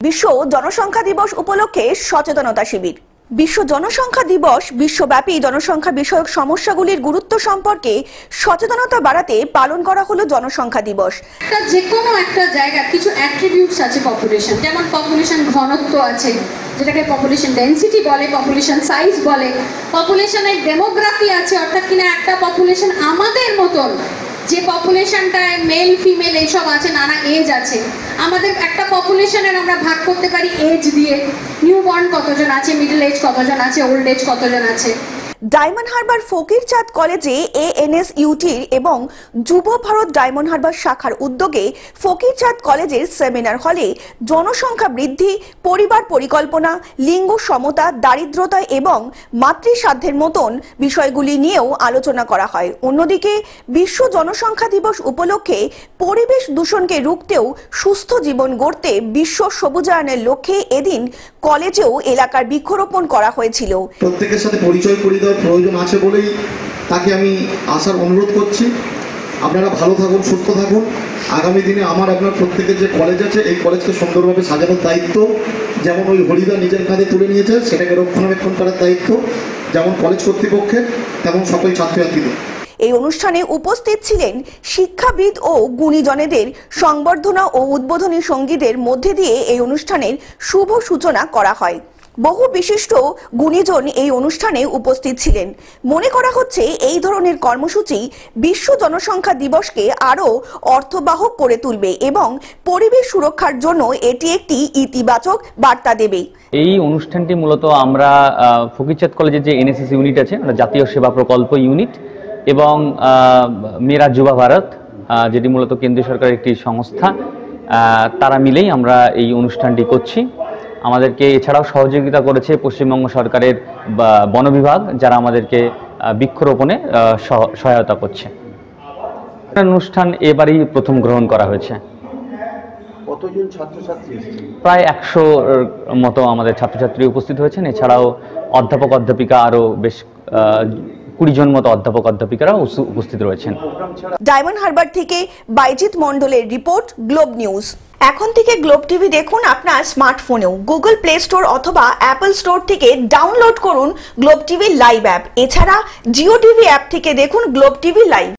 বিশ্ব জনসংখ্যা দিবস উপলক্ষে সচেতনতা শিবির। বিশ্ব জনসংখ্যা দিবস বিশ্বব্যাপী জনসংখ্যা বিষয়ক সমস্যাগুলির গুরুত্ব সম্পর্কে সচেতনতা বাড়াতে পালন করা হলো জনসংখ্যা দিবস। যে কোনো একটা জায়গার কিছু অ্যাট্রিবিউটস আছে পপুলেশন, যেমন পপুলেশন ঘনত্ব আছে, যেটাকে পপুলেশন ডেন্সিটি বলে, পপুলেশন সাইজ বলে, পপুলেশনের ডেমোগ্রাফি আছে, অর্থাৎ কিনা একটা পপুলেশন আমাদের মতন যে পপুলেশনটায় মেল ফিমেল এইসব আছে, নানা এজ আছে, আমাদের একটা পপুলেশনের আমরা ভাগ করতে পারি এজ দিয়ে। নিউ বর্ন কতজন আছে, মিডল এজ কতজন আছে, ওল্ড এজ কতজন আছে। ডায়মন্ড হারবার ফকিরচাঁদ কলেজে এএনএসইউটির এবং যুব ভারত ডায়মন্ড হারবার শাখার উদ্যোগে ফকিরচাঁদ কলেজের সেমিনার হলে জনসংখ্যা বৃদ্ধি, পরিবার পরিকল্পনা, লিঙ্গ সমতা, দারিদ্রতা এবং মাতৃসাধ্যের মতন বিষয়গুলি নিয়েও আলোচনা করা হয়। অন্যদিকে বিশ্ব জনসংখ্যা দিবস উপলক্ষে পরিবেশ দূষণকে রুখতেও সুস্থ জীবন গড়তে বিশ্ব সবুজায়নের লক্ষ্যে এদিন কলেজেও এলাকার বৃক্ষরোপণ করা হয়েছিল। প্রত্যেকের সাথে পরিচয় করিয়ে দেওয়ার প্রয়োজন আছে বলেই তাকে আমি আসার অনুরোধ করছি। আপনারা ভালো থাকুন, সুস্থ থাকুন। আগামী দিনে আপনার প্রত্যেকের যে কলেজ আছে, এই কলেজকে সুন্দরভাবে সাজানোর দায়িত্ব যেমন ওই হরিদা নিজের কাঁধে তুলে নিয়েছে, সেটাকে রক্ষণাবেক্ষণ করার দায়িত্ব যেমন কলেজ কর্তৃপক্ষের, তেমন সকল ছাত্রছাত্রীদের। এই অনুষ্ঠানে উপস্থিত ছিলেন শিক্ষাবিদ ও গুণীজনেদের সংবর্ধনা ও উদ্বোধনী সঙ্গীদের মধ্যে দিয়ে এই অনুষ্ঠানের শুভ সূচনা করা হয়। বহু বিশিষ্ট গুণীজন এই অনুষ্ঠানে উপস্থিত ছিলেন। মনে করা হচ্ছে এই ধরনের কর্মসূচি বিশ্ব জনসংখ্যা দিবসকে আরও অর্থবাহক করে তুলবে এবং পরিবেশ সুরক্ষার জন্য এটি একটি ইতিবাচক বার্তা দেবে। এই অনুষ্ঠানটি মূলত আমরা ফকিরচাঁদ কলেজের যে এনএসএস ইউনিট আছে, জাতীয় সেবা প্রকল্প ইউনিট, এবং মেরা যুবা ভারত, যেটি মূলত কেন্দ্রীয় সরকারের একটি সংস্থা, তারা মিলেই আমরা এই অনুষ্ঠানটি করছি। আমাদেরকে এছাড়াও সহযোগিতা করেছে পশ্চিমবঙ্গ সরকারের বন বিভাগ, যারা আমাদেরকে বৃক্ষরোপণে সহায়তা করছে। অনুষ্ঠান এবারই প্রথম গ্রহণ করা হয়েছে। কতজন ছাত্রছাত্রী? প্রায় 100 মতো আমাদের ছাত্রছাত্রী উপস্থিত হয়েছেন। এছাড়াও অধ্যাপক অধ্যাপিকা আরও বেশ 20 জন মতো অধ্যাপক অধ্যাপিকারা উপস্থিত রয়েছেন। ডায়মন্ড হারবার থেকে বাইজিৎ মন্ডলের রিপোর্ট, গ্লোব নিউজ। এখন থেকে গ্লোব টিভি দেখুন আপনার স্মার্টফোনেও। গুগল প্লে স্টোর অথবা অ্যাপল স্টোর থেকে ডাউনলোড করুন গ্লোব টিভি লাইভ অ্যাপ। এছাড়া জিও টিভি অ্যাপ থেকে দেখুন গ্লোব টিভি লাইভ।